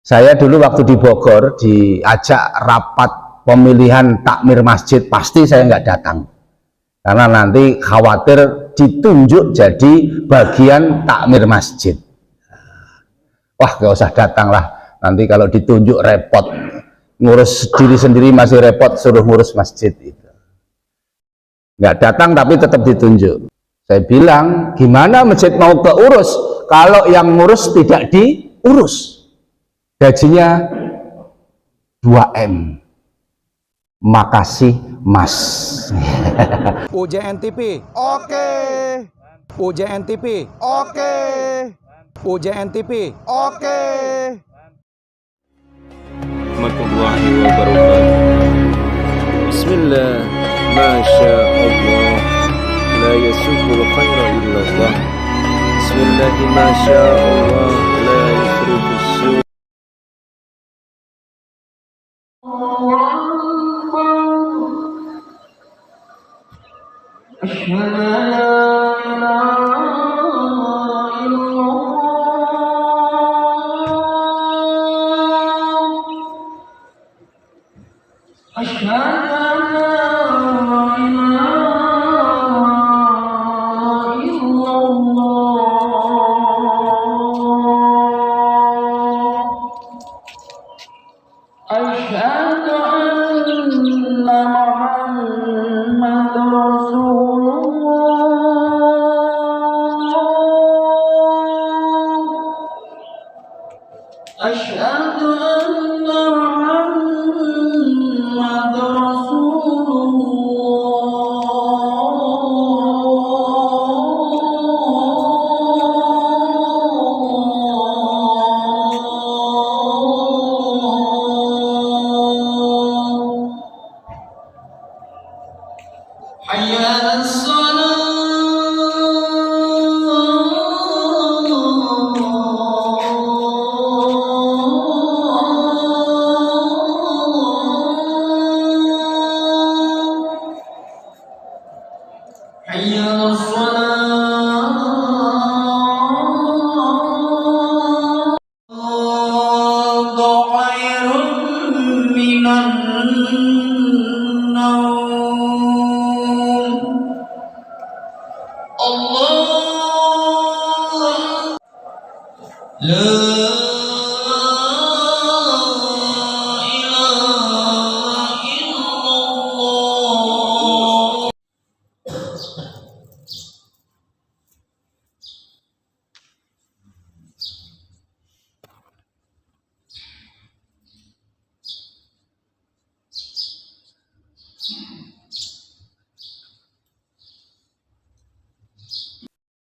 Saya dulu waktu di Bogor diajak rapat pemilihan takmir masjid, pasti saya nggak datang karena nanti khawatir ditunjuk jadi bagian takmir masjid. Wah, nggak usah datang lah, nanti kalau ditunjuk repot, ngurus diri sendiri masih repot, suruh ngurus masjid itu. Nggak datang tapi tetap ditunjuk. Saya bilang, gimana masjid mau keurus kalau yang ngurus tidak diurus? Gajinya 2M. Makasih Mas. UJN TV. Oke. UJN TV. Oke. UJN TV. Oke. Warahmatullahi wabarakatuh. Bismillah, masya Allah, la yasukul khaira illallah. Bismillah, masya Allah, la yusrifu su'.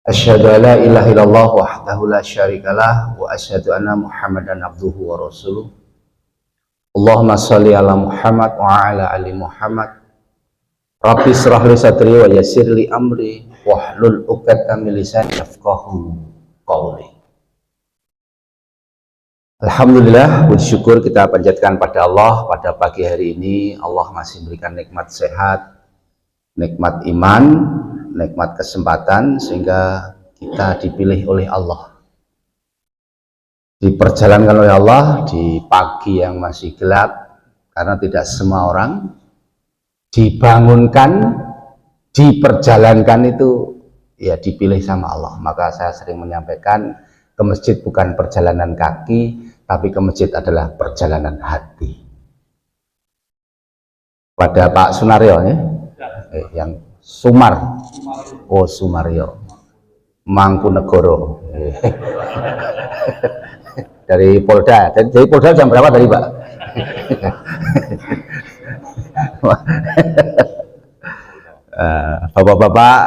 Asyhadu an la ilaha illallah wahdahu la syarikalah wa asyhadu anna Muhammadan abduhu wa rasuluh. Allahumma sholli ala Muhammad wa ala ali Muhammad. Rabbi shrah li sadri wa yassir li amri wahlul 'uqdatam min lisani yafqahu qawli. Alhamdulillah, puji syukur kita panjatkan pada Allah pada pagi hari ini. Allah masih memberikan nikmat sehat, nikmat iman, nikmat kesempatan sehingga kita dipilih oleh Allah, diperjalankan oleh Allah di pagi yang masih gelap, karena tidak semua orang dibangunkan, diperjalankan itu ya dipilih sama Allah. Maka saya sering menyampaikan, ke masjid bukan perjalanan kaki, tapi ke masjid adalah perjalanan hati. Pada Pak Sunario ya, yang Sumar, oh Sumario, Mangkunegoro, dari Polda. Dari Polda jam berapa tadi Pak? Bapak-bapak,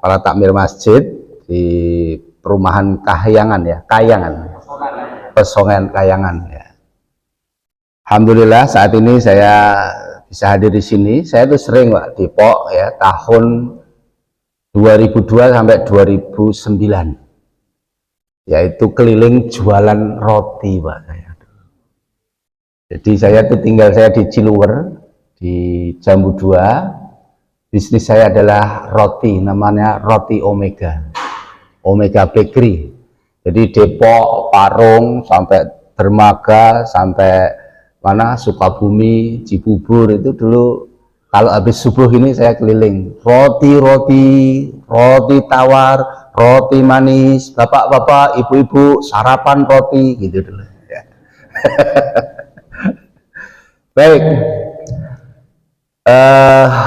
para takmir masjid di perumahan Kahyangan ya, Pesongan Kayangan ya. Alhamdulillah saat ini saya bisa hadir di sini. Saya tuh sering Pak Depok ya, tahun 2002 sampai 2009, yaitu keliling jualan roti Pak saya. Jadi saya tuh tinggal saya di Ciluwer, di Jambu 2. Bisnis saya adalah roti, namanya Roti Omega Bakery. Jadi Depok, Parung sampai dermaga sampai mana Sukabumi, Cibubur itu dulu kalau habis subuh ini saya keliling roti tawar, roti manis, bapak-bapak, ibu-ibu sarapan roti gitu dulu ya. Baik,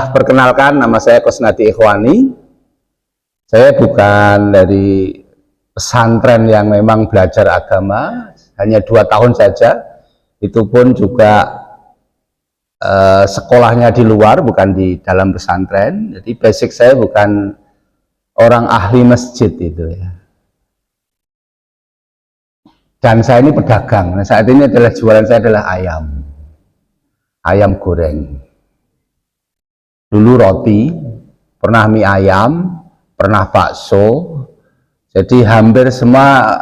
perkenalkan nama saya Kusnadi Ikhwani. Saya bukan dari pesantren yang memang belajar agama, hanya 2 tahun saja, itu pun juga sekolahnya di luar, bukan di dalam pesantren. Jadi basic saya bukan orang ahli masjid itu ya. Dan saya ini pedagang. Nah, saat ini adalah jualan saya adalah ayam goreng. Dulu roti, pernah mie ayam, pernah bakso. Jadi hampir semua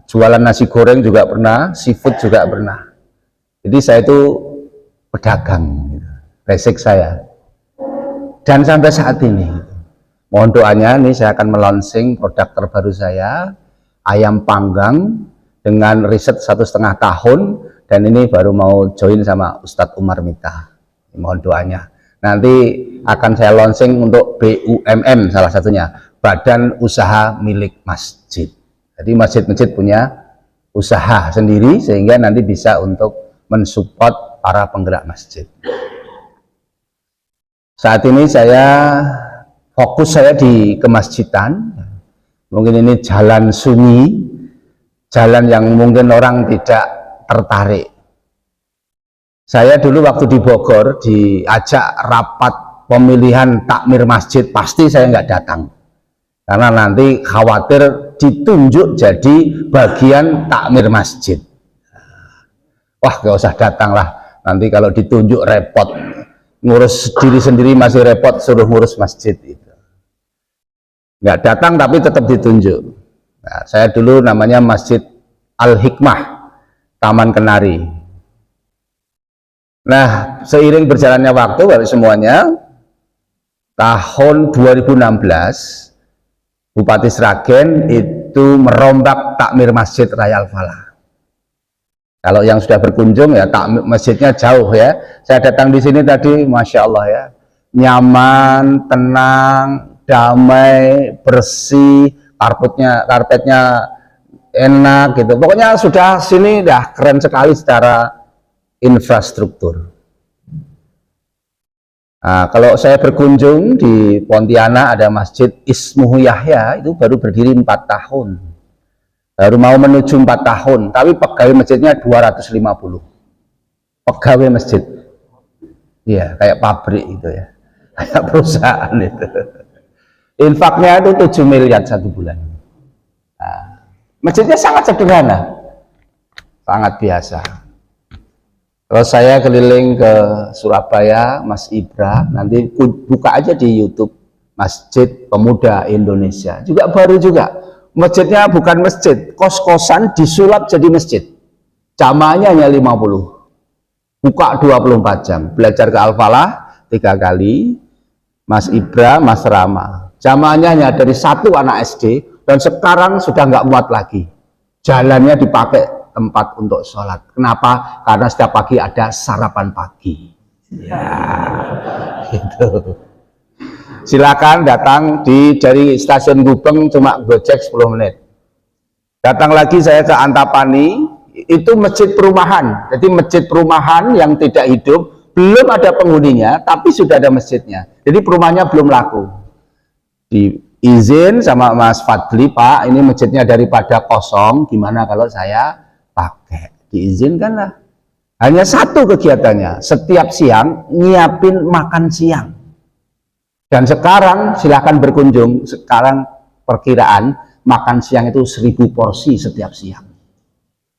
jualan nasi goreng juga pernah, seafood juga pernah. Jadi saya itu pedagang, basic saya. Dan sampai saat ini, mohon doanya, nih saya akan melaunching produk terbaru saya, ayam panggang dengan riset 1,5 tahun, dan ini baru mau join sama Ustadz Umar Mita. Mohon doanya. Nanti akan saya launching untuk BUMM salah satunya, Badan Usaha Milik Masjid. Jadi masjid-masjid punya usaha sendiri sehingga nanti bisa untuk mensupport para penggerak masjid. Saat ini fokus saya di kemasjidan. Mungkin ini jalan sunyi, jalan yang mungkin orang tidak tertarik. Saya dulu waktu di Bogor diajak rapat pemilihan takmir masjid, pasti saya nggak datang. Karena nanti khawatir ditunjuk jadi bagian takmir masjid. Wah, nggak usah datang lah. Nanti kalau ditunjuk repot. Ngurus diri sendiri masih repot, suruh ngurus masjid itu. Nggak datang tapi tetap ditunjuk. Nah, saya dulu namanya Masjid Al-Hikmah, Taman Kenari. Nah, seiring berjalannya waktu dari semuanya, tahun 2016 Bupati Sragen itu merombak takmir Masjid Raya Al-Falah. Kalau yang sudah berkunjung ya takmir masjidnya jauh ya. Saya datang di sini tadi, masya Allah ya, nyaman, tenang, damai, bersih, karpetnya enak gitu. Pokoknya sudah sini dah keren sekali secara infrastruktur. Nah, kalau saya berkunjung di Pontianak ada Masjid Ismuhu Yahya, itu baru berdiri 4 tahun. Baru mau menuju 4 tahun, tapi pegawai masjidnya 250. Pegawai masjid. Iya, kayak pabrik itu ya. Kayak perusahaan itu. Infaknya itu 7 miliar 1 bulan. Nah, masjidnya sangat sederhana. Sangat biasa. Kalau saya keliling ke Surabaya, Mas Ibra, nanti buka aja di YouTube Masjid Pemuda Indonesia. Juga baru juga. Masjidnya bukan masjid, kos-kosan disulap jadi masjid. Jamaahnya hanya 50. Buka 24 jam. Belajar ke Al-Falah 3 kali. Mas Ibra, Mas Rama. Jamaahnya hanya dari 1 anak SD dan sekarang sudah nggak muat lagi. Jalannya dipakai tempat untuk sholat. Kenapa? Karena setiap pagi ada sarapan pagi. Ya, gitu. Silakan datang dari stasiun Gubeng, cuma gojek 10 menit. Datang lagi saya ke Antapani, itu masjid perumahan. Jadi masjid perumahan yang tidak hidup, belum ada penghuninya, tapi sudah ada masjidnya. Jadi perumahannya belum laku. Diizin sama Mas Fadli, Pak, ini masjidnya daripada kosong, gimana kalau saya pakai? Diizinkan lah. Hanya 1 kegiatannya, setiap siang nyiapin makan siang. Dan sekarang silahkan berkunjung, sekarang perkiraan makan siang itu 1000 porsi setiap siang.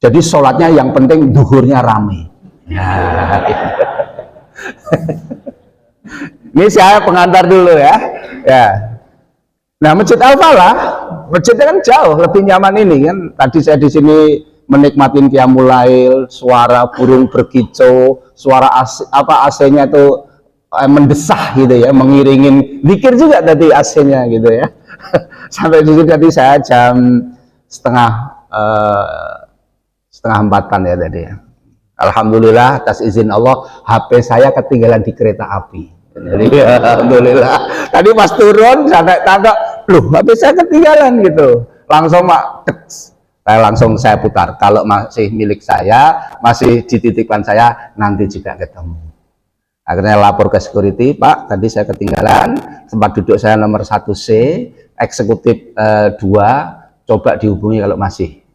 Jadi sholatnya yang penting duhurnya rame. Nah, ini saya pengantar dulu ya. Nah, Masjid Al-Falah, masjidnya kan jauh lebih nyaman ini kan. Tadi saya di sini menikmatin Qiyamul Lail, suara burung berkicau, suara AC-nya tuh mendesah gitu ya, mengiringin zikir juga tadi AC-nya gitu ya. Sampai di sini tadi saya jam setengah 3:30 ya tadi ya. Alhamdulillah atas izin Allah HP saya ketinggalan di kereta api. Jadi alhamdulillah tadi pas turun sampai tangga, loh HP saya ketinggalan gitu. Langsung saya putar. Kalau masih milik saya, masih di titipan saya, nanti juga ketemu. Akhirnya lapor ke security, Pak, tadi saya ketinggalan, tempat duduk saya nomor 1C, eksekutif 2, coba dihubungi kalau masih.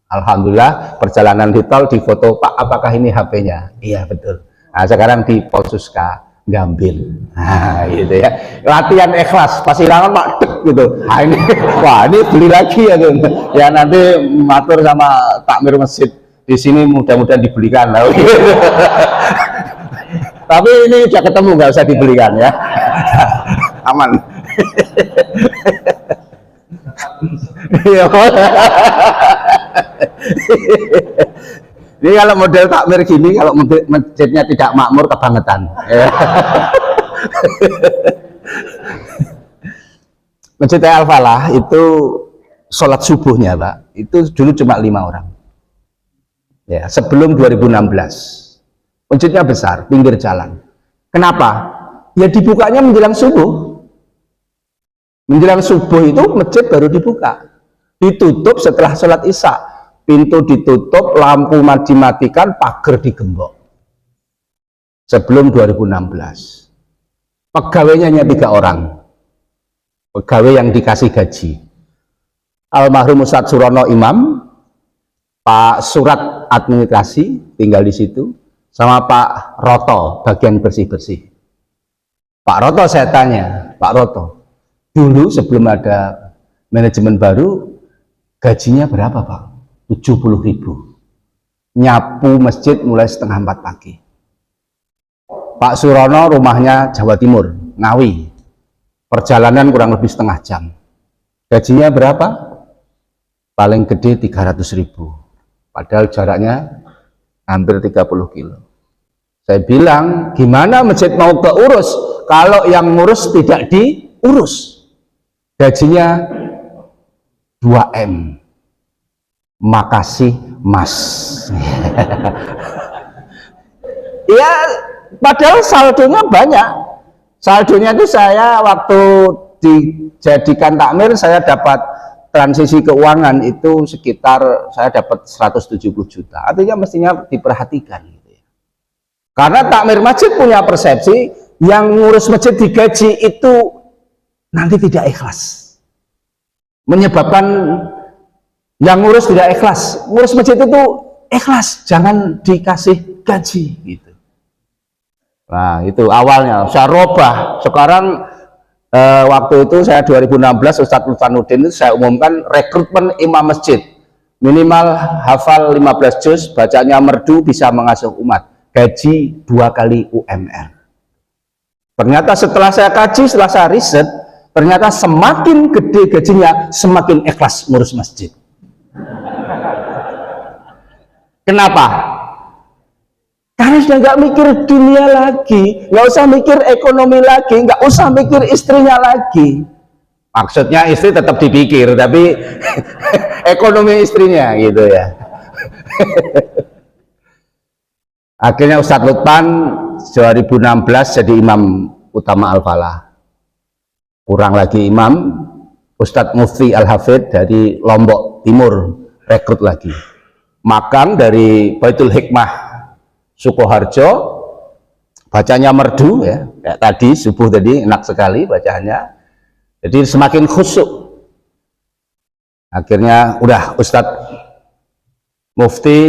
Alhamdulillah perjalanan di tol difoto, Pak, apakah ini HP-nya? Iya betul. Nah sekarang di Polsuska ngambil. Nah gitu ya, latihan ikhlas, pas hilangan mak dek gitu. Nah ini, wah ini beli lagi ya tuh. Ya nanti matur sama takmir masjid di sini, mudah-mudahan dibelikan. Tapi ini udah ketemu, nggak usah dibelikan ya. Aman. Ini kalau model takmir gini, kalau masjidnya tidak makmur, kebangetan. Masjid Al-Falah itu sholat subuhnya, Pak, itu dulu cuma 5 orang. Ya, sebelum 2016. Masjidnya besar, pinggir jalan. Kenapa? Ya dibukanya menjelang subuh. Menjelang subuh itu masjid baru dibuka. Ditutup setelah sholat isya. Pintu ditutup, lampu dimatikan, pagar digembok. Sebelum 2016. Pegawainya hanya 3 orang. Pegawai yang dikasih gaji. Almarhum Ustadz Surono Imam, Pak Surat administrasi tinggal di situ, sama Pak Roto bagian bersih-bersih. Pak Roto saya tanya, Pak Roto, dulu sebelum ada manajemen baru, gajinya berapa Pak? 70.000. Nyapu masjid mulai 3:30 pagi. Pak Surono rumahnya Jawa Timur, Ngawi. Perjalanan kurang lebih setengah jam. Gajinya berapa? Paling gede 300.000. Padahal jaraknya hampir 30 kilo. Saya bilang, gimana masjid mau keurus kalau yang ngurus tidak diurus? Gajinya 2M. Makasih Mas. Ya, padahal saldonya banyak. Saldonya itu saya waktu dijadikan takmir, saya dapat transisi keuangan itu sekitar saya dapat 170 juta. Artinya mestinya diperhatikan gitu ya. Karena takmir masjid punya persepsi yang ngurus masjid digaji itu nanti tidak ikhlas. Menyebabkan yang ngurus tidak ikhlas. Ngurus masjid itu ikhlas, jangan dikasih gaji gitu. Nah itu awalnya saya robah. Sekarang waktu itu saya 2016 Ustadz Lutfanuddin itu saya umumkan rekrutmen imam masjid, minimal hafal 15 juz, bacanya merdu, bisa mengasuh umat, gaji 2 kali UMR. Ternyata setelah saya kaji, setelah saya riset, ternyata semakin gede gajinya semakin ikhlas ngurus masjid. Kenapa? Karena sudah nggak mikir dunia lagi, nggak usah mikir ekonomi lagi, nggak usah mikir istrinya lagi. Maksudnya istri tetap dipikir, tapi ekonomi istrinya gitu ya. Akhirnya Ustadz Lutfan 2016 jadi imam utama Al-Falah. Kurang lagi imam, Ustadz Mufti Al-Hafidh dari Lombok Timur rekrut lagi. Makan dari Baitul Hikmah Sukoharjo, bacanya merdu ya, kayak tadi subuh tadi enak sekali bacaannya. Jadi semakin khusyuk. Akhirnya udah Ustadz Mufti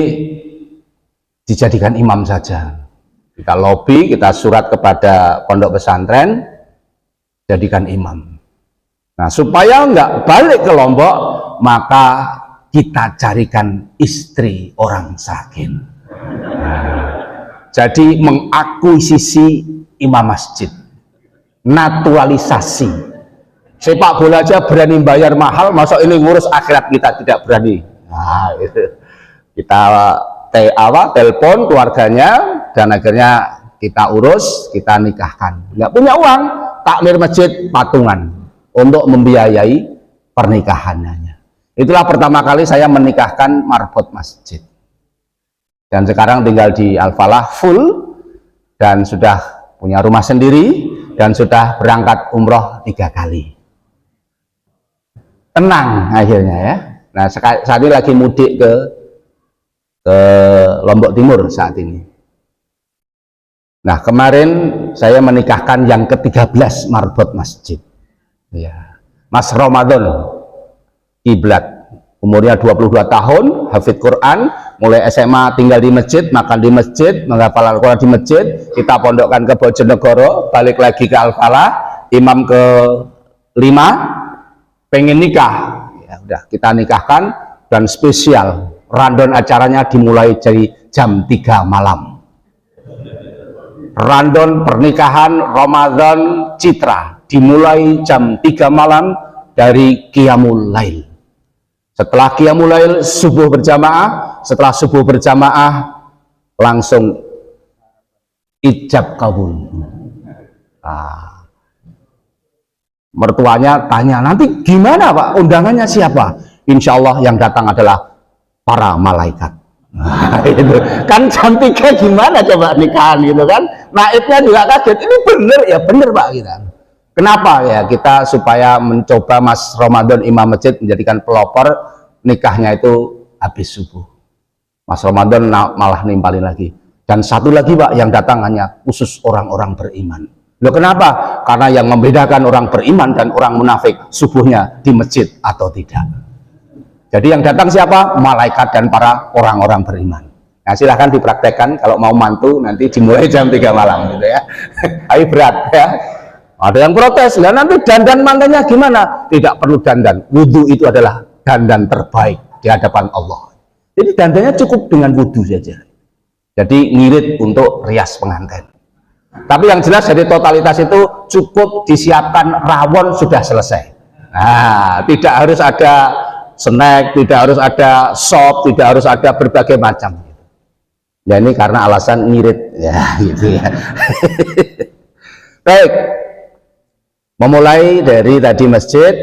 dijadikan imam saja. Kita lobby, kita surat kepada pondok pesantren, jadikan imam. Nah supaya nggak balik ke Lombok, maka kita carikan istri orang Sakin. Jadi mengakuisisi imam masjid, naturalisasi. Sepak bola aja berani bayar mahal, masa ini ngurus akhirat kita tidak berani. Nah, itu. Kita telepon keluarganya dan akhirnya kita urus, kita nikahkan. Nggak punya uang, takmir masjid patungan untuk membiayai pernikahannya. Itulah pertama kali saya menikahkan marbot masjid. dan sekarang tinggal di Al-Falah full dan sudah punya rumah sendiri dan sudah berangkat umroh 3 kali. Tenang akhirnya ya. Nah saat ini lagi mudik ke Lombok Timur saat ini. Nah kemarin saya menikahkan yang ke-13 marbot masjid ya. Mas Ramadan Kiblat, umurnya 22 tahun, hafid Quran, mulai SMA tinggal di masjid, makan di masjid, menghafal Al-Quran di masjid. Kita pondokkan ke Bojonegoro, balik lagi ke Al-Falah, imam ke-5, pengen nikah, ya udah kita nikahkan, dan spesial random acaranya dimulai dari jam 3 malam. Random pernikahan Ramadan Citra dimulai jam 3 malam dari Qiyamul Lail. Setelah Qiyamul Lail subuh berjamaah, setelah subuh berjamaah langsung ijab kabul. Mertuanya tanya, nanti gimana Pak, undangannya siapa? Insya Allah yang datang adalah para malaikat. Itu kan jam 3 gimana coba nikahan gitu kan. Naibnya juga kaget, ini bener ya, bener Pak kita. Kenapa ya, kita supaya mencoba Mas Ramadan imam masjid menjadikan pelopor, nikahnya itu habis subuh. Mas Ramadan malah nimpalin lagi. Dan satu lagi Pak, yang datang hanya khusus orang-orang beriman. Loh kenapa? Karena yang membedakan orang beriman dan orang munafik subuhnya di masjid atau tidak. Jadi yang datang siapa? Malaikat dan para orang-orang beriman. Nah silahkan dipraktekkan kalau mau mantu nanti dimulai jam 3 malam gitu ya. Ayo berat ya. Ada yang protes, nah nanti dandan mantannya gimana? Tidak perlu dandan. Wudhu itu adalah dandan terbaik di hadapan Allah. Jadi dandannya cukup dengan wudhu saja. Jadi ngirit untuk rias pengantin. Tapi yang jelas dari totalitas itu cukup disiapkan rawon sudah selesai. Nah, tidak harus ada snack, tidak harus ada sop, tidak harus ada berbagai macam. Ya ini karena alasan ngirit ya gitu ya. Baik. Memulai dari tadi masjid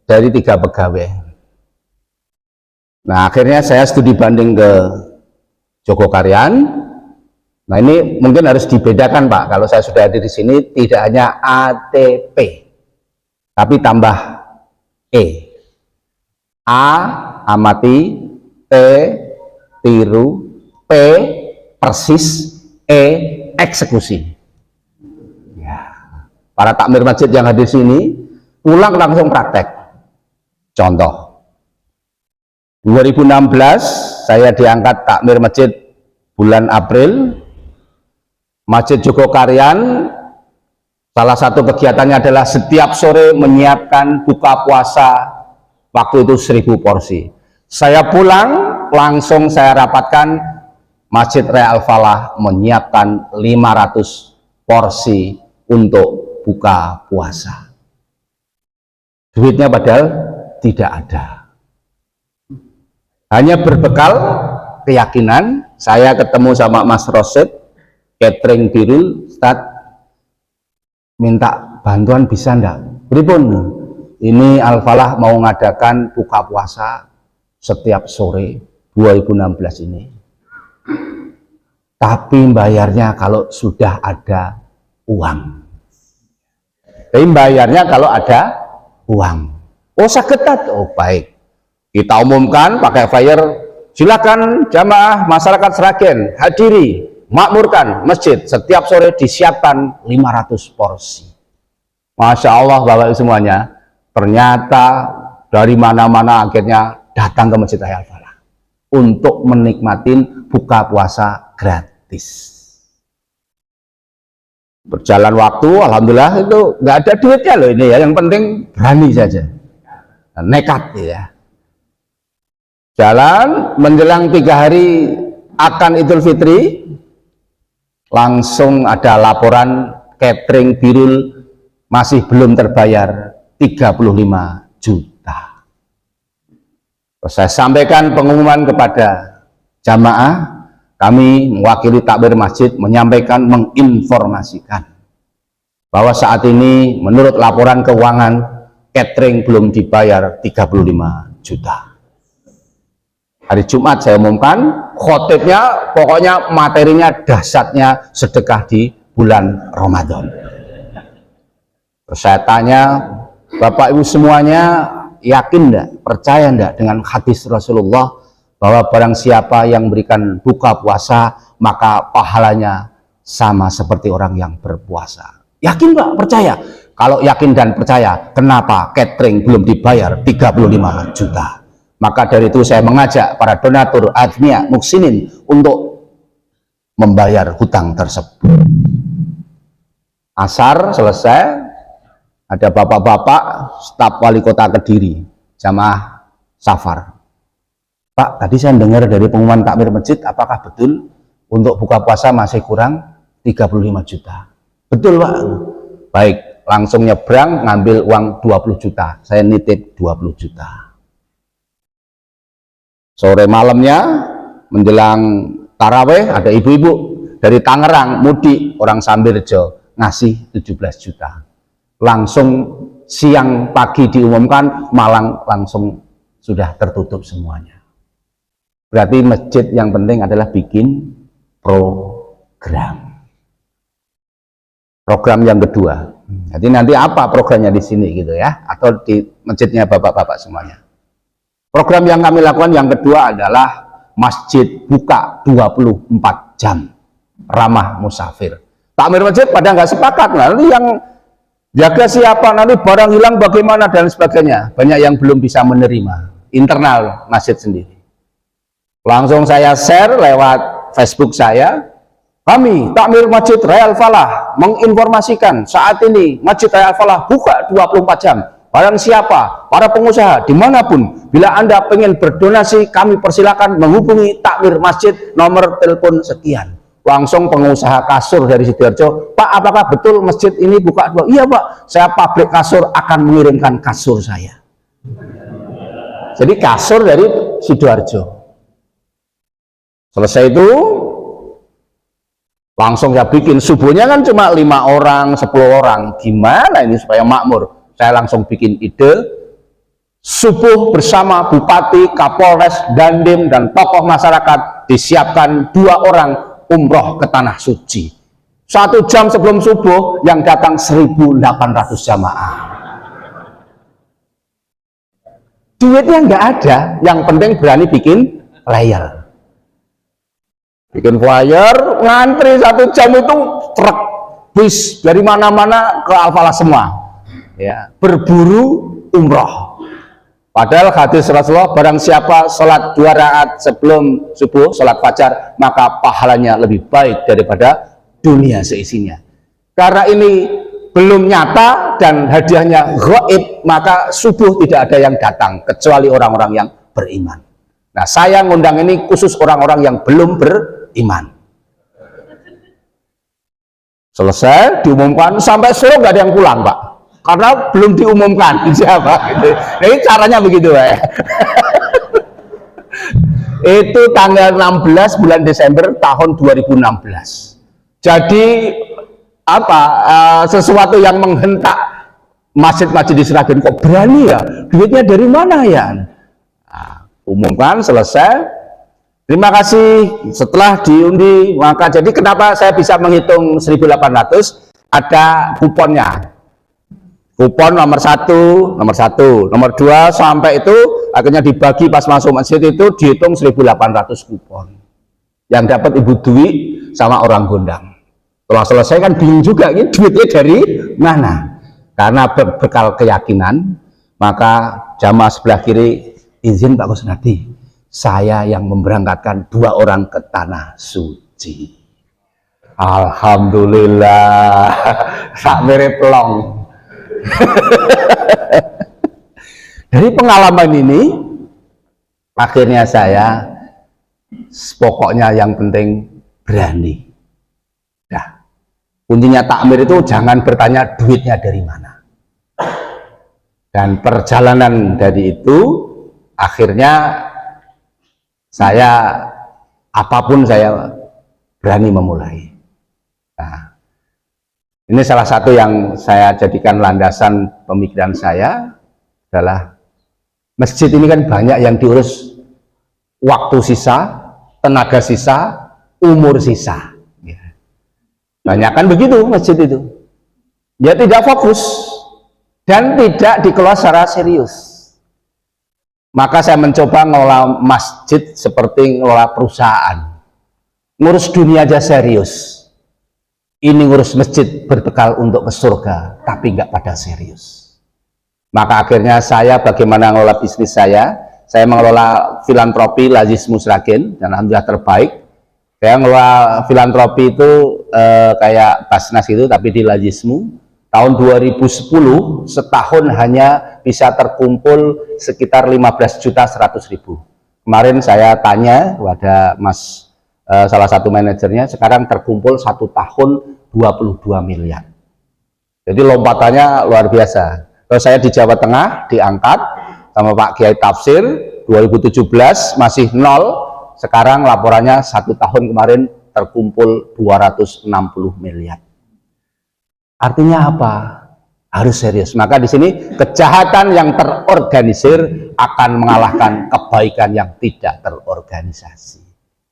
dari 3 pegawai. Nah, akhirnya saya studi banding ke Jogokarian. Nah ini mungkin harus dibedakan Pak, kalau saya sudah hadir di sini tidak hanya ATP tapi tambah E. A amati, T tiru, P persis, E eksekusi. Ya. Para takmir masjid yang hadir di sini pulang langsung praktek. Contoh 2016 saya diangkat takmir masjid bulan April. Masjid Jogokarian salah satu kegiatannya adalah setiap sore menyiapkan buka puasa, waktu itu 1000 porsi. Saya pulang langsung saya rapatkan Masjid Raya Al-Falah menyiapkan 500 porsi untuk buka puasa. Duitnya padahal tidak ada, hanya berbekal keyakinan. Saya ketemu sama Mas Rosid catering Birul, Ustaz minta bantuan bisa enggak? Pripun? Ini Al-Falah mau ngadakan buka puasa setiap sore 2016 ini. Tapi bayarnya kalau sudah ada uang. Tapi bayarnya kalau ada uang. Oh saketat? Oh baik. Kita umumkan pakai flyer, silakan jamaah masyarakat Sragen hadiri. Makmurkan masjid setiap sore disiapkan 500 porsi. Masya Allah Bapak Ibu semuanya, ternyata dari mana-mana akhirnya datang ke Masjid Raya Al-Falah untuk menikmatin buka puasa gratis. Berjalan waktu, alhamdulillah itu nggak ada duitnya loh ini ya, yang penting berani saja, nekat ya. Jalan menjelang 3 hari akan Idul Fitri, langsung ada laporan catering Birul masih belum terbayar 35 juta. Terus saya sampaikan pengumuman kepada jamaah, kami mewakili takmir masjid menyampaikan, menginformasikan bahwa saat ini menurut laporan keuangan catering belum dibayar 35 juta. Hari Jumat saya umumkan khotibnya pokoknya materinya dahsyatnya sedekah di bulan Ramadan. Terus saya tanya, Bapak Ibu semuanya yakin enggak, percaya enggak dengan hadis Rasulullah bahwa barang siapa yang berikan buka puasa maka pahalanya sama seperti orang yang berpuasa? Yakin Pak, percaya? Kalau yakin dan percaya, kenapa catering belum dibayar 35 juta? Maka dari itu saya mengajak para donatur, adnia, muksinin untuk membayar hutang tersebut. Asar selesai, ada bapak-bapak staf wali kota Kediri, jamaah safar. Pak, tadi saya dengar dari pengumuman takmir masjid, apakah betul untuk buka puasa masih kurang 35 juta? Betul Pak. Baik, langsung nyebrang ngambil uang 20 juta. Saya nitip 20 juta. Sore malamnya menjelang taraweh ada ibu-ibu dari Tangerang mudik orang Sambirjo ngasih 17 juta. Langsung siang pagi diumumkan Malang langsung sudah tertutup semuanya. Berarti masjid yang penting adalah bikin program. Program yang kedua. Jadi nanti apa programnya di sini gitu ya, atau di masjidnya bapak-bapak semuanya. Program yang kami lakukan yang kedua adalah masjid buka 24 jam, ramah musafir. Takmir masjid pada nggak sepakat, nanti yang jaga siapa, nanti barang hilang bagaimana dan sebagainya. Banyak yang belum bisa menerima internal masjid sendiri. Langsung saya share lewat Facebook saya. Kami, Takmir Masjid Raya Al-Falah, menginformasikan saat ini Masjid Raya Al-Falah buka 24 jam. Barang siapa, para pengusaha, dimanapun, bila Anda pengen berdonasi, kami persilakan menghubungi Takmir Masjid, nomor telepon sekian. Langsung pengusaha kasur dari Sidoarjo, Pak, apakah betul masjid ini buka? Iya Pak, saya pabrik kasur akan mengirimkan kasur saya. Jadi kasur dari Sidoarjo. Selesai itu, langsung saya bikin, subuhnya kan cuma 5 orang, 10 orang, gimana ini supaya makmur? Saya langsung bikin ide, subuh bersama Bupati, Kapolres, Dandim, dan tokoh masyarakat disiapkan 2 orang umroh ke Tanah Suci. 1 jam sebelum subuh yang datang 1.800 jamaah. Duitnya nggak ada, yang penting berani bikin layar. Bikin flyer, ngantri 1 jam itu truk bis dari mana-mana ke Al-Falah semua. Ya, berburu umroh. Padahal hadis Rasulullah, barang siapa sholat 2 rakaat sebelum subuh, sholat fajar, maka pahalanya lebih baik daripada dunia seisinya. Karena ini belum nyata dan hadiahnya gaib, maka subuh tidak ada yang datang kecuali orang-orang yang beriman. Nah, saya ngundang ini khusus orang-orang yang belum beriman. Selesai diumumkan sampai sore nggak ada yang pulang Pak, karena belum diumumkan siapa gitu. Jadi caranya begitu ya. Itu tanggal 16 bulan Desember tahun 2016. Jadi apa, sesuatu yang menghentak masjid-masjid di Sragen, kok berani ya, duitnya dari mana ya? Nah, umumkan selesai. Terima kasih, setelah diundi, maka jadi kenapa saya bisa menghitung 1.800, ada kuponnya. Kupon nomor 1, nomor 2 sampai itu akhirnya dibagi pas masuk masjid itu dihitung 1.800 kupon. Yang dapat Ibu Dwi sama orang Gondang. Setelah selesai kan bingung juga, ini duitnya dari mana? Karena berbekal keyakinan, maka jamaah sebelah kiri, izin Pak Kusnadi, saya yang memberangkatkan 2 orang ke Tanah Suci. Alhamdulillah, sak mirip pelong. Dari pengalaman ini, akhirnya saya, pokoknya yang penting berani. Nah, kuncinya takmir itu jangan bertanya duitnya dari mana. Dan perjalanan dari itu, akhirnya saya apapun saya berani memulai. Nah, ini salah satu yang saya jadikan landasan pemikiran saya adalah masjid ini kan banyak yang diurus waktu sisa, tenaga sisa, umur sisa. Ya. Banyak kan begitu masjid itu. Ya tidak fokus dan tidak dikelola secara serius. Maka saya mencoba ngelola masjid seperti ngelola perusahaan. Ngurus dunia aja serius. Ini ngurus masjid berbekal untuk ke surga, tapi nggak pada serius. Maka akhirnya saya bagaimana ngelola bisnis saya mengelola filantropi Lazis Musrakin, dan alhamdulillah terbaik. Saya ngelola filantropi itu kayak Basnas itu, tapi di Lazismu. Tahun 2010 setahun hanya bisa terkumpul sekitar 15.100.000. Kemarin saya tanya kepada Mas salah satu manajernya, sekarang terkumpul 1 tahun 22 miliar. Jadi lompatannya luar biasa. Kalau saya di Jawa Tengah diangkat sama Pak Kiai Tafsir 2017 masih 0, sekarang laporannya 1 tahun kemarin terkumpul 260 miliar. Artinya apa? Harus serius. Maka di sini kejahatan yang terorganisir akan mengalahkan kebaikan yang tidak terorganisasi.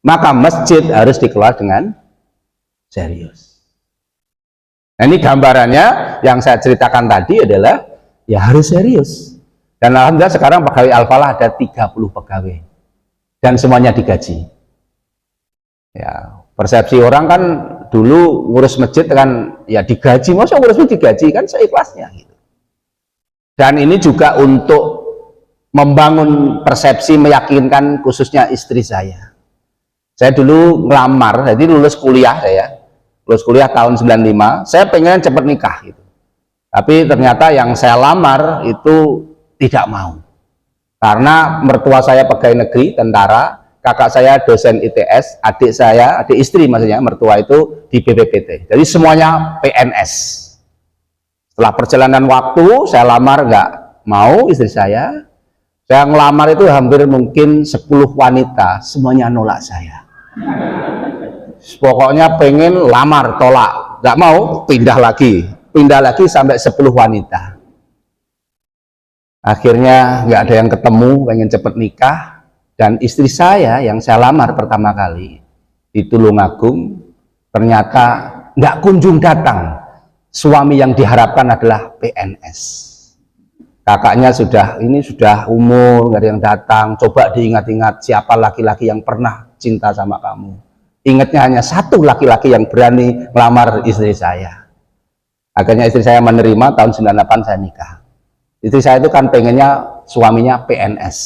Maka masjid harus dikelola dengan serius. Nah, ini gambarannya yang saya ceritakan tadi adalah ya harus serius. Dan alhamdulillah sekarang pegawai Al-Falah ada 30 pegawai dan semuanya digaji. Ya, persepsi orang kan dulu ngurus masjid kan ya digaji, masa ngurus masjid digaji, kan seikhlasnya gitu. Dan ini juga untuk membangun persepsi, meyakinkan khususnya istri saya. Saya dulu ngelamar, jadi lulus kuliah tahun 95, saya pengen cepet nikah gitu. Tapi ternyata yang saya lamar itu tidak mau. Karena mertua saya pegawai negeri, tentara, kakak saya dosen ITS, adik istri maksudnya, mertua itu di BPPT. Jadi semuanya PNS. Setelah perjalanan waktu, saya lamar nggak mau istri saya. Saya ngelamar itu hampir mungkin 10 wanita, semuanya nolak saya. Pokoknya pengen lamar, tolak, nggak mau, pindah lagi sampai 10 wanita. Akhirnya nggak ada yang ketemu, pengen cepet nikah. Dan istri saya yang saya lamar pertama kali di Tulungagung ternyata nggak kunjung datang. Suami yang diharapkan adalah PNS. Kakaknya sudah umur, nggak ada yang datang. Coba diingat-ingat siapa laki-laki yang pernah cinta sama kamu. Ingatnya hanya satu laki-laki yang berani melamar istri saya. Akhirnya istri saya menerima, tahun 98 saya nikah. Istri saya itu kan pengennya suaminya PNS.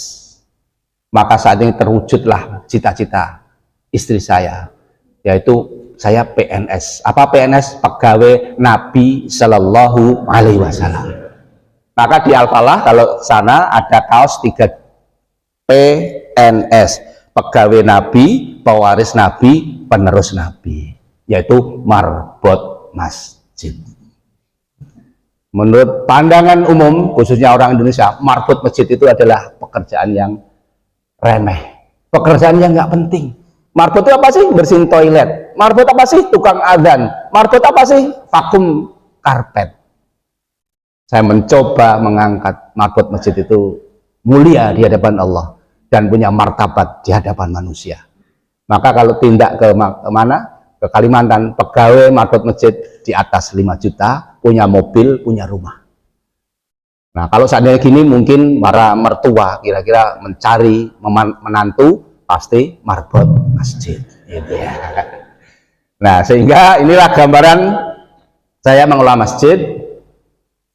Maka saat ini terwujudlah cita-cita istri saya, yaitu saya PNS. Apa PNS? Pegawai Nabi Shallallahu Alaihi Wasallam. Maka di Al-Falah kalau sana ada kaos 3 PNS, pegawai Nabi, pewaris Nabi, penerus Nabi, yaitu marbot masjid. Menurut pandangan umum, khususnya orang Indonesia, marbot masjid itu adalah pekerjaan yang remeh, pekerjaan yang nggak penting. Marbot itu apa sih? Bersihin toilet. Marbot apa sih? Tukang adzan. Marbot apa sih? Vakum karpet. Saya mencoba mengangkat marbot masjid itu mulia di hadapan Allah dan punya martabat di hadapan manusia. Maka kalau tindak ke mana? Ke Kalimantan, pegawai marbot masjid di atas 5 juta, punya mobil, punya rumah. Nah, kalau seandainya gini mungkin para mertua kira-kira mencari menantu pasti marbot masjid gitu ya. Nah, sehingga inilah gambaran saya mengelola masjid.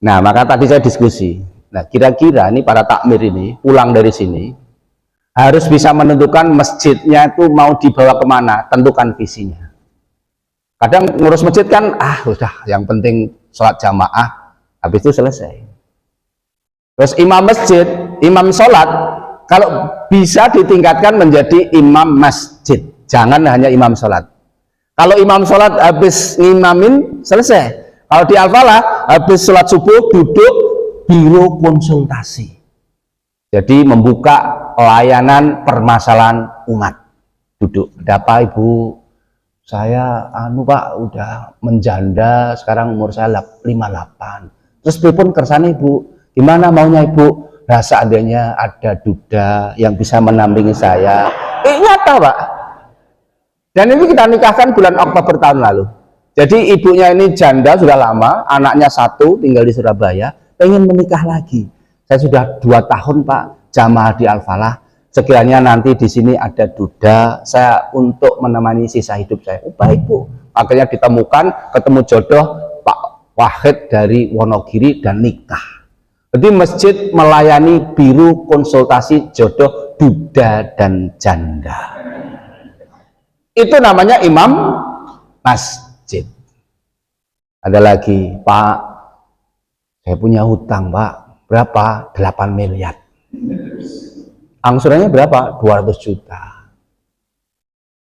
Nah, maka tadi saya diskusi. Nah, kira-kira ini para takmir ini pulang dari sini harus bisa menentukan masjidnya itu mau dibawa kemana, tentukan visinya. Kadang ngurus masjid kan udah yang penting sholat jamaah, habis itu selesai. Terus imam masjid, imam sholat, kalau bisa ditingkatkan menjadi imam masjid, jangan hanya imam sholat. Kalau imam sholat habis ngimamin, selesai. Kalau di Al-Falah, habis sholat subuh, duduk biro konsultasi. Jadi membuka layanan permasalahan umat. Duduk, ada apa ibu? Saya Pak udah menjanda, sekarang umur saya 58. Terus pripun kersane ibu? Gimana maunya ibu? Nah, seandainya ada duda yang bisa menampingi saya, nyata Pak, Dan ini kita nikahkan bulan Oktober tahun lalu. Jadi ibunya ini janda sudah lama, anaknya satu tinggal di Surabaya, pengen menikah lagi. Saya sudah 2 tahun Pak jamaah di Al-Falah. Sekiranya nanti di sini ada duda, saya untuk menemani sisa hidup saya. Oh, baik Bu. Akhirnya ditemukan, ketemu jodoh Pak Wahid dari Wonogiri dan nikah. Jadi masjid melayani biru konsultasi jodoh duda dan janda. Itu namanya imam masjid. Ada lagi, Pak, saya punya hutang Pak, berapa? 8 miliar. Angsurannya berapa? 200 juta.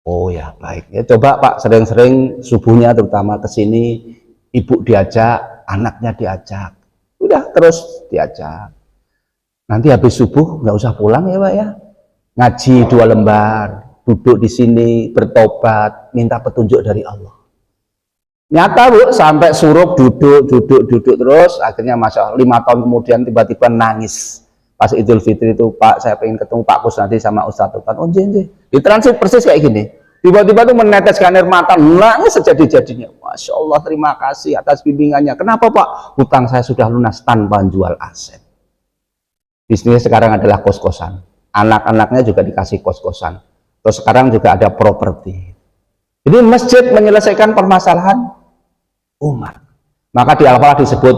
Oh ya, baik. Ya coba Pak sering-sering subuhnya terutama ke sini, ibu diajak, anaknya diajak. Udah terus diajak. Nanti habis subuh nggak usah pulang ya Pak ya. Ngaji 2 lembar, duduk di sini bertobat, minta petunjuk dari Allah. Nyata Bu, sampai suruh duduk terus, akhirnya Masya Allah 5 tahun kemudian tiba-tiba nangis. Pas Idul Fitri itu, Pak, saya pengen ketemu Pak Kusnadi sama Ustadz Tuhan. Oh, jadi ditransit persis kayak gini. Tiba-tiba tuh meneteskan air mata, nangis sejadi-jadinya. Masya Allah, terima kasih atas bimbingannya. Kenapa Pak? Hutang saya sudah lunas tanpa jual aset. Bisnisnya sekarang adalah kos-kosan. Anak-anaknya juga dikasih kos-kosan. Terus sekarang juga ada properti. Jadi masjid menyelesaikan permasalahan umat. Maka di Al-Falah disebut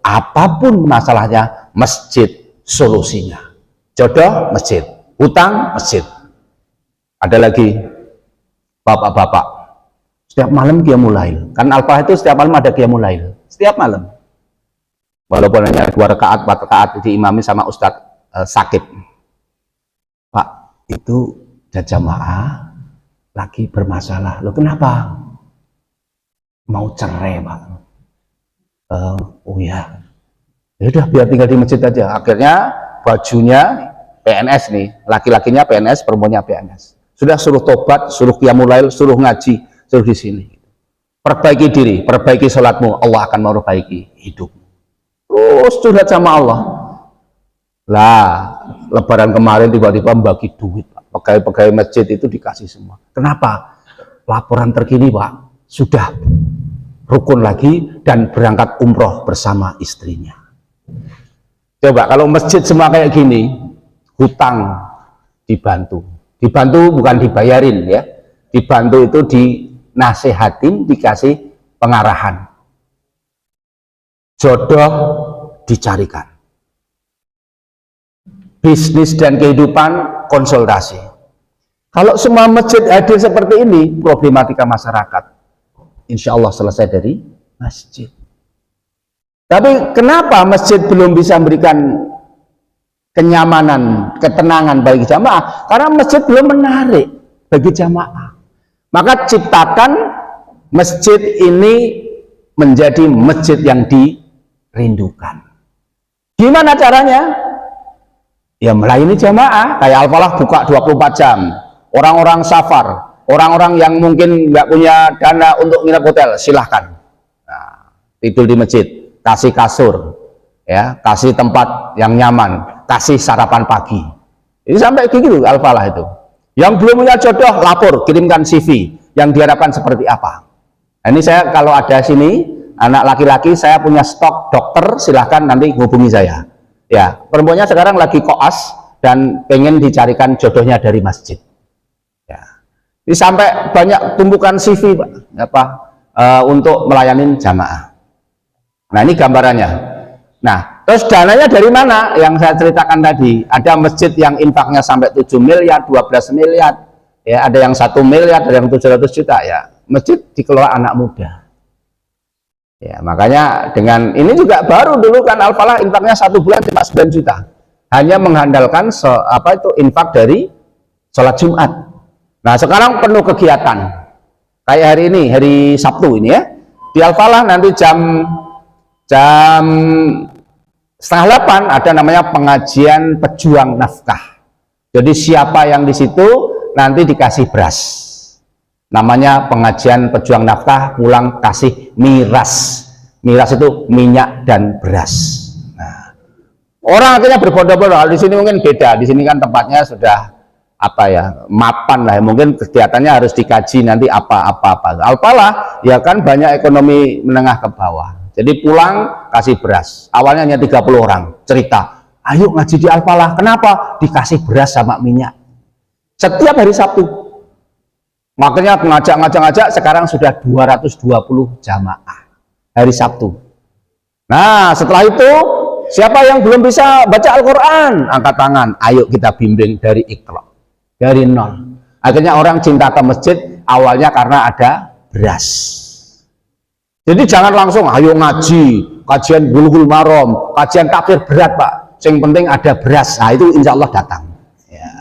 apapun masalahnya, masjid solusinya. Jodoh masjid, hutang masjid. Ada lagi bapak-bapak setiap malam qiyamul lail. Kan Al-Falah itu setiap malam ada qiyamul lail. Setiap malam. Walaupun hanya 2 rakaat, 4 rakaat diimami sama Ustadz Sakib. Pak, itu jamaah lagi bermasalah. Loh kenapa? Mau cerai Pak. Oh ya. Ya udah biar tinggal di masjid aja. Akhirnya bajunya PNS nih, laki-lakinya PNS, perempuannya PNS. Sudah suruh tobat, suruh qiyamul lail, suruh ngaji, suruh di sini. Perbaiki diri, perbaiki sholatmu, Allah akan memperbaiki hidupmu. Terus curhat sama Allah. Lah, lebaran kemarin tiba-tiba membagi duit, Pak. Pegawai-pegawai masjid itu dikasih semua. Kenapa? Laporan terkini, Pak, sudah rukun lagi dan berangkat umroh bersama istrinya. Coba kalau masjid semua kayak gini, hutang dibantu. Dibantu bukan dibayarin ya. Dibantu itu dinasihatin, dikasih pengarahan. Jodoh dicarikan. Bisnis dan kehidupan konsultasi. Kalau semua masjid hadir seperti ini, problematika masyarakat insya Allah selesai dari masjid. Tapi kenapa masjid belum bisa memberikan kenyamanan, ketenangan bagi jamaah? Karena masjid belum menarik bagi jamaah. Maka ciptakan masjid ini menjadi masjid yang dirindukan. Gimana caranya? Ya melayani jamaah. Kayak Al-Falah buka 24 jam. Orang-orang safar, orang-orang yang mungkin nggak punya dana untuk nginep hotel, silahkan. Nah, tidur di masjid. Kasih kasur, ya, kasih tempat yang nyaman, kasih sarapan pagi. Ini sampai gitu Al-Falah itu. Yang belum punya jodoh, lapor, kirimkan CV yang diharapkan seperti apa. Nah, ini saya kalau ada sini anak laki-laki, saya punya stok dokter, silahkan nanti hubungi saya. Ya, perempuannya sekarang lagi koas dan pengen dicarikan jodohnya dari masjid. Ya, ini sampai banyak tumpukan CV, Pak, untuk melayani jamaah. Nah ini gambarannya. Nah terus dananya dari mana? Yang saya ceritakan tadi, ada masjid yang infaknya sampai 7 miliar, 12 miliar, ya, ada yang 1 miliar, ada yang 700 juta, ya. Masjid dikelola anak muda. Ya makanya dengan ini juga baru dulu kan Al-Falah infaknya 1 bulan cuma 9 juta, hanya mengandalkan infak dari sholat Jumat. Nah sekarang penuh kegiatan, kayak hari ini, hari Sabtu ini ya, di Al-Falah nanti jam 7:30 ada namanya pengajian pejuang nafkah. Jadi siapa yang di situ nanti dikasih beras. Namanya pengajian pejuang nafkah, pulang kasih miras. Miras itu minyak dan beras. Nah, orang akhirnya berbondong-bondong. Di sini mungkin beda. Di sini kan tempatnya sudah apa ya, mapan lah, mungkin kegiatannya harus dikaji nanti apa-apa. Al-Falah ya kan banyak ekonomi menengah ke bawah. Jadi pulang kasih beras. Awalnya hanya 30 orang cerita, ayo ngaji di Al-Falah. Kenapa? Dikasih beras sama minyak. Setiap hari Sabtu. Makanya ngajak, sekarang sudah 220 jamaah hari Sabtu. Nah, setelah itu siapa yang belum bisa baca Al-Quran? Angkat tangan, ayo kita bimbing dari Iqra, dari nol. Akhirnya orang cinta ke masjid awalnya karena ada beras. Jadi jangan langsung ayo ngaji, kajian Bulughul Maram, kajian takfir berat Pak. Yang penting ada beras. Nah, itu insya Allah datang. Ya.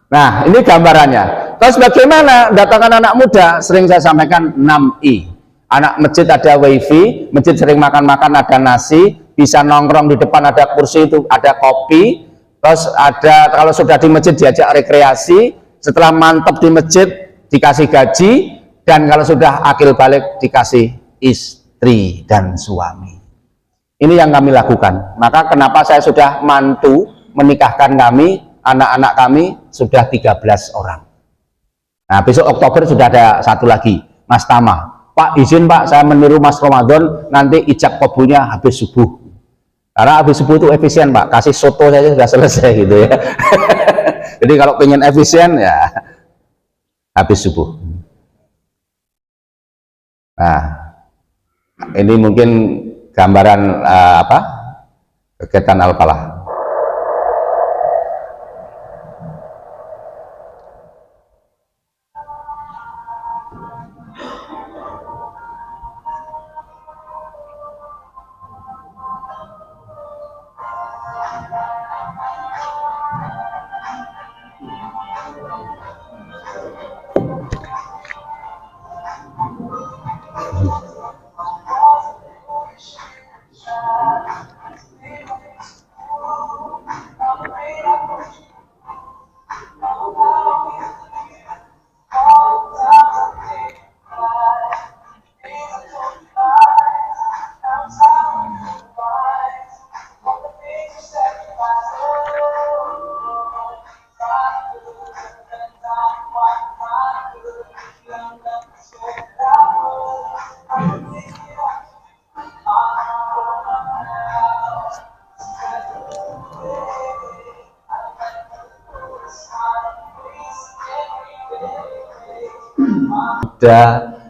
Nah, ini gambarannya. Terus bagaimana datangan anak muda? Sering saya sampaikan 6I. Anak masjid ada wifi, masjid sering makan-makan, ada nasi, bisa nongkrong di depan, ada kursi, itu ada kopi. Terus ada, kalau sudah di masjid diajak rekreasi, setelah mantap di masjid dikasih gaji, dan kalau sudah akil balik dikasih istri dan suami. Ini yang kami lakukan. Maka kenapa saya sudah mantu menikahkan kami, anak-anak kami sudah 13 orang. Nah, besok Oktober sudah ada satu lagi, Mas Tama. Pak, izin Pak, saya meniru Mas Ramadan, nanti ijab kabulnya habis subuh. Karena habis subuh itu efisien Pak, kasih soto saja sudah selesai gitu ya. Jadi kalau pengen efisien ya habis subuh. Nah, ini mungkin gambaran kegiatan Al-Falah.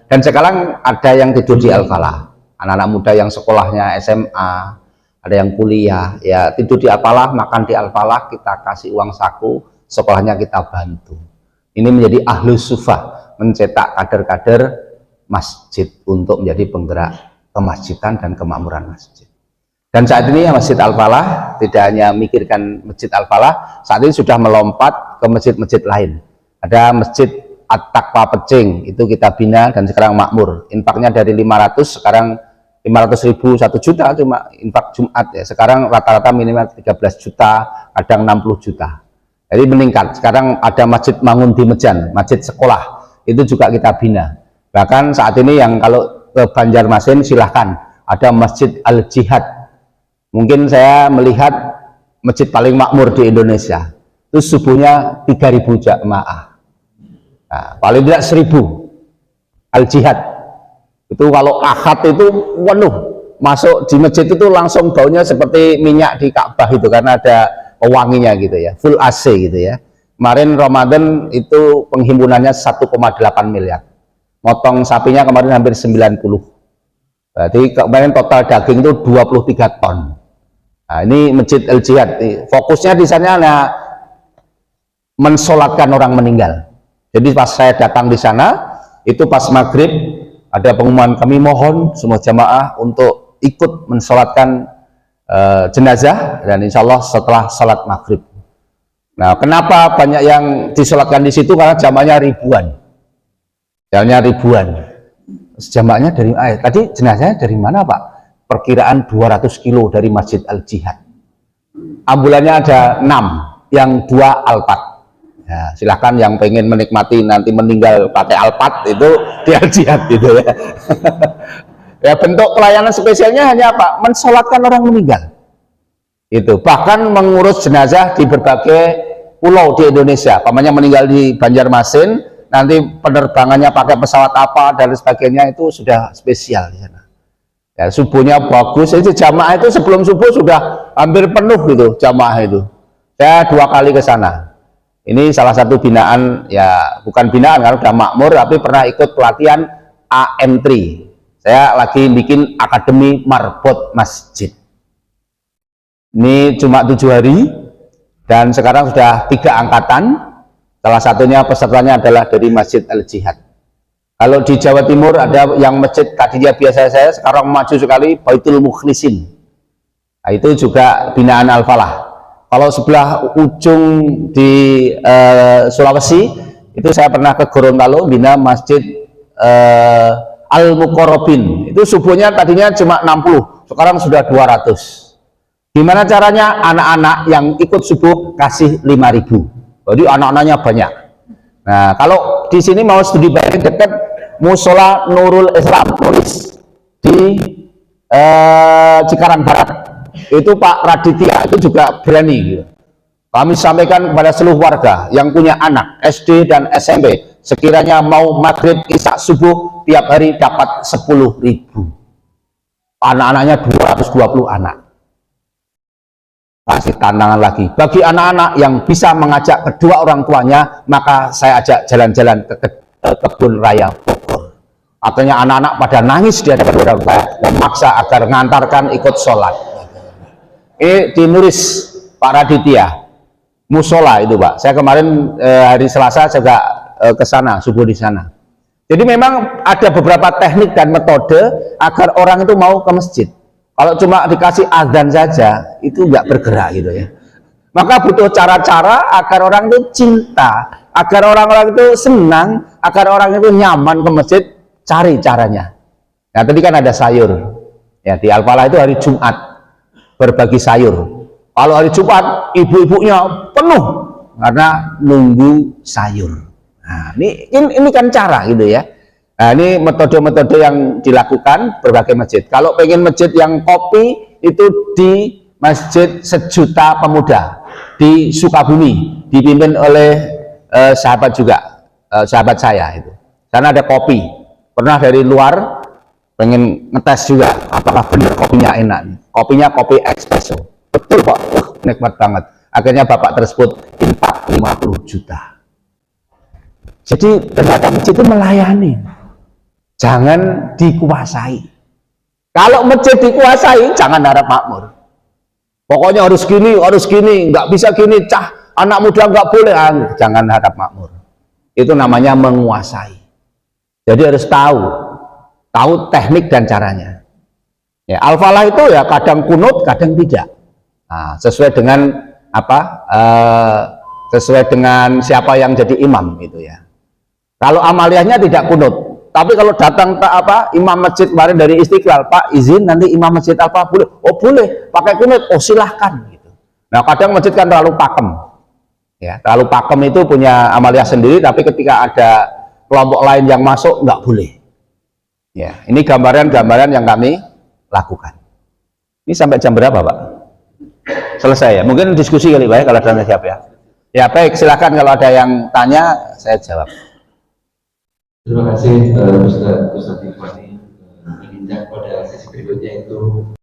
Dan sekarang ada yang tidur di Al-Falah, anak-anak muda yang sekolahnya SMA, ada yang kuliah, ya tidur di Al-Falah, makan di Al-Falah, kita kasih uang saku, sekolahnya kita bantu. Ini menjadi ahlus sufah, mencetak kader-kader masjid untuk menjadi penggerak kemasjidan dan kemakmuran masjid. Dan saat ini ya Masjid Al-Falah tidak hanya memikirkan Masjid Al-Falah, saat ini sudah melompat ke masjid-masjid lain. Ada Masjid At-Taqwa Pecing, itu kita bina dan sekarang makmur. Infaknya dari 500, sekarang 500.000, 1 juta cuma infak Jumat ya. Sekarang rata-rata minimal 13 juta, kadang 60 juta. Jadi meningkat. Sekarang ada Masjid Mangun di Mejan, masjid sekolah, itu juga kita bina. Bahkan saat ini yang kalau ke Banjarmasin silahkan, ada Masjid Al-Jihad. Mungkin saya melihat masjid paling makmur di Indonesia. Itu subuhnya 3.000 jamaah. Nah, paling tidak 1.000 Al-Jihad itu kalau akad itu penuh, masuk di masjid itu langsung baunya seperti minyak di Ka'bah itu karena ada pewanginya gitu ya, full AC gitu ya. Kemarin Ramadan itu penghimpunannya 1,8 miliar, motong sapinya kemarin hampir 90, berarti kemarin total daging itu 23 ton. Nah, ini Masjid Al-Jihad, fokusnya di sana mensolatkan orang meninggal. Jadi pas saya datang di sana, itu pas maghrib ada pengumuman, kami mohon semua jamaah untuk ikut mensolatkan jenazah, dan insya Allah setelah salat maghrib. Nah, kenapa banyak yang disolatkan di situ? Karena jamaahnya ribuan. Jamaahnya dari tadi jenazahnya dari mana Pak? Perkiraan 200 kilo dari Masjid Al-Jihad. Ambulannya ada 6, yang 2 Alphard. Ya, silahkan yang pengen menikmati nanti meninggal pakai Alphard itu di Al-Jihad gitu ya. Ya, bentuk pelayanan spesialnya hanya apa? Mensolatkan orang meninggal. Itu bahkan mengurus jenazah di berbagai pulau di Indonesia. Pamannya meninggal di Banjarmasin, nanti penerbangannya pakai pesawat apa dan sebagainya itu sudah spesial di sana. Ya, subuhnya bagus. Itu jamaah itu sebelum subuh sudah hampir penuh gitu jamaah itu. Saya 2 kali ke sana. Ini salah satu binaan, ya bukan binaan karena udah makmur, tapi pernah ikut pelatihan AM3. Saya lagi bikin Akademi Marbot Masjid. Ini cuma 7 hari dan sekarang sudah 3 angkatan. Salah satunya pesertanya adalah dari Masjid Al-Jihad. Kalau di Jawa Timur ada yang masjid tadinya biasa saya, sekarang maju sekali, Baitul Mukhlisin. Nah, itu juga binaan Al-Falah. Kalau sebelah ujung di Sulawesi, itu saya pernah ke Gorontalo bina Masjid Al-Muqarrabin. Itu subuhnya tadinya cuma 60, sekarang sudah 200. Gimana caranya? Anak-anak yang ikut subuh kasih 5.000. Jadi anak-anaknya banyak. Nah, kalau di sini mau studi banding dekat Musola Nurul Islam Nulis di Cikarang Barat. Itu Pak Raditya itu juga berani gitu. Kami sampaikan kepada seluruh warga yang punya anak SD dan SMP, sekiranya mau maghrib isya subuh tiap hari dapat 10.000. Anak-anaknya 220 anak. Kasih tantangan lagi bagi anak-anak yang bisa mengajak kedua orang tuanya, maka saya ajak jalan-jalan ke kebun raya Bogor. Artinya anak-anak pada nangis di hadapan orang tua, memaksa agar mengantarkan ikut sholat. Ini dinulis Pak Raditya, musola itu Pak. Saya kemarin hari Selasa juga ke sana, subuh di sana. Jadi memang ada beberapa teknik dan metode agar orang itu mau ke masjid. Kalau cuma dikasih azan saja, itu nggak bergerak gitu ya. Maka butuh cara-cara agar orang itu cinta, agar orang-orang itu senang, agar orang itu nyaman ke masjid, cari caranya. Nah tadi kan ada sayur. Ya di Al-Falah itu hari Jumat, berbagi sayur. Kalau hari Jumat, ibu-ibunya penuh, karena nunggu sayur. Nah ini kan cara gitu ya. Nah ini metode-metode yang dilakukan berbagai masjid. Kalau pengen masjid yang kopi, itu di Masjid Sejuta Pemuda di Sukabumi, dipimpin oleh sahabat juga, sahabat saya itu. Karena ada kopi. Pernah dari luar pengen ngetes juga apakah benar kopinya enak. Kopinya kopi espresso. Betul Pak, nikmat banget. Akhirnya bapak tersebut infak 50 juta. Jadi ternyata masjid itu melayani. Jangan dikuasai. Kalau masjid dikuasai, jangan harap makmur. Pokoknya harus gini, nggak bisa gini, anak muda nggak boleh. Jangan harap makmur. Itu namanya menguasai. Jadi harus tahu teknik dan caranya. Ya, Al-Falah itu ya kadang kunut, kadang tidak. Nah, sesuai dengan apa? Sesuai dengan siapa yang jadi imam gitu ya. Kalau amaliyahnya tidak kunut. Tapi kalau datang imam masjid kemarin dari Istiqlal, Pak izin nanti imam masjid apa boleh? Oh boleh, pakai kunut. Oh silahkan gitu. Nah kadang masjid kan terlalu pakem, ya terlalu pakem itu punya amaliyah sendiri. Tapi ketika ada kelompok lain yang masuk nggak boleh. Ya ini gambaran-gambaran yang kami lakukan. Ini sampai jam berapa Pak? Selesai ya? Mungkin diskusi kali Pak ya, kalau ada siap ya. Ya baik, silahkan kalau ada yang tanya saya jawab. Terima kasih Ustaz Ikhwani. Menginjak pada sesi berikutnya itu